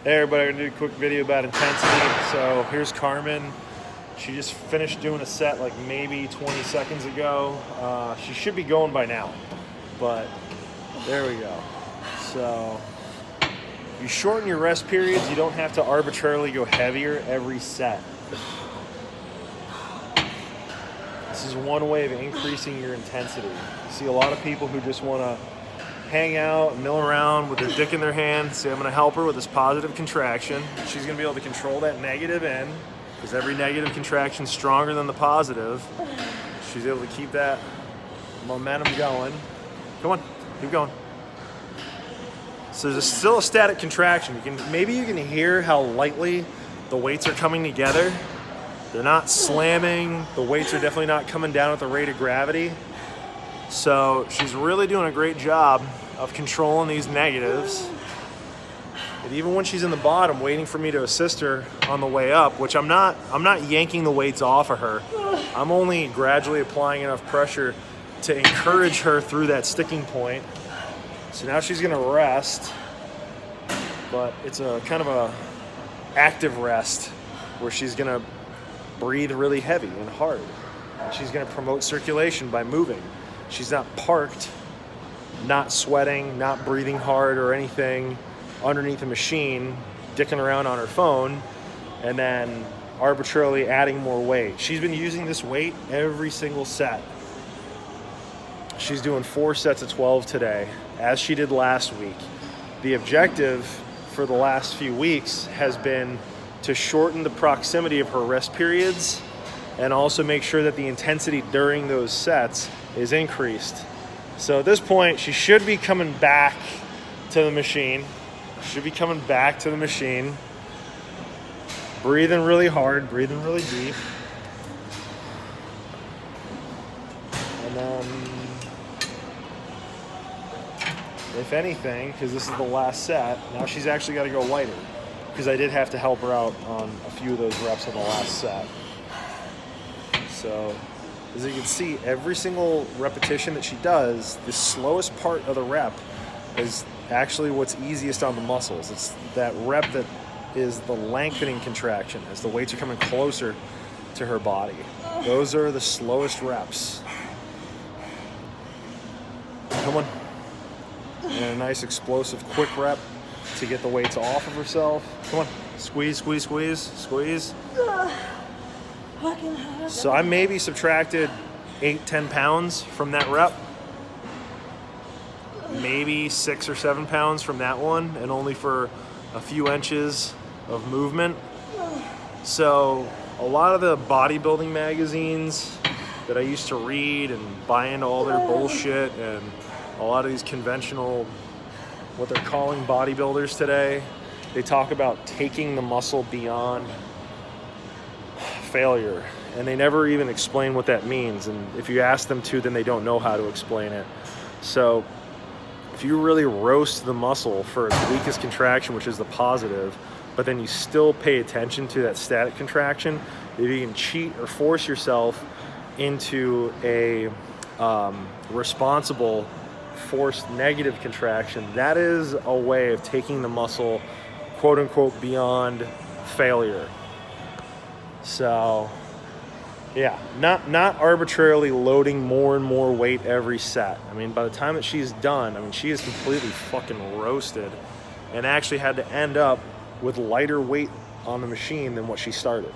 Hey everybody, I'm gonna do a quick video about intensity. So here's Carmen. She just finished doing a set like maybe 20 seconds ago. She should be going by now, but there we go. So you shorten your rest periods. You don't have to arbitrarily go heavier every set. This is one way of increasing your intensity. You see a lot of people who just want to hang out, mill around with their dick in their hand. Say, I'm gonna help her with this positive contraction. She's gonna be able to control that negative end, because every negative contraction is stronger than the positive. She's able to keep that momentum going. Come on, keep going. So there's still a static contraction. Maybe you can hear how lightly the weights are coming together. They're not slamming. The weights are definitely not coming down at the rate of gravity. So she's really doing a great job of controlling these negatives. And even when she's in the bottom, waiting for me to assist her on the way up, which I'm not yanking the weights off of her. I'm only gradually applying enough pressure to encourage her through that sticking point. So now she's gonna rest, but it's a kind of a active rest where she's gonna breathe really heavy and hard. And she's gonna promote circulation by moving. She's not parked, not sweating, not breathing hard or anything underneath a machine, dicking around on her phone, and then arbitrarily adding more weight. She's been using this weight every single set. She's doing 4 sets of 12 today, as she did last week. The objective for the last few weeks has been to shorten the proximity of her rest periods and also make sure that the intensity during those sets is increased. So at this point, she should be coming back to the machine. Breathing really hard, breathing really deep. And then, if anything, because this is the last set, now she's actually got to go lighter, because I did have to help her out on a few of those reps on the last set. So, as you can see, every single repetition that she does, the slowest part of the rep is actually what's easiest on the muscles. It's that rep that is the lengthening contraction as the weights are coming closer to her body. Those are the slowest reps. Come on. And a nice explosive quick rep to get the weights off of herself. Come on. Squeeze, squeeze, squeeze, squeeze. So I maybe subtracted 8-10 pounds from that rep, maybe 6 or 7 pounds from that one, and only for a few inches of movement. So a lot of the bodybuilding magazines that I used to read and buy into all their bullshit, and a lot of these conventional, what they're calling bodybuilders today, they talk about taking the muscle beyond failure, and they never even explain what that means. And if you ask them to, then they don't know how to explain it. So if you really roast the muscle for its weakest contraction, which is the positive, but then you still pay attention to that static contraction, if you can cheat or force yourself into a responsible forced negative contraction, that is a way of taking the muscle, quote unquote, beyond failure. So yeah, not arbitrarily loading more and more weight every set. I mean, by the time that she's done, I mean, she is completely fucking roasted and actually had to end up with lighter weight on the machine than what she started.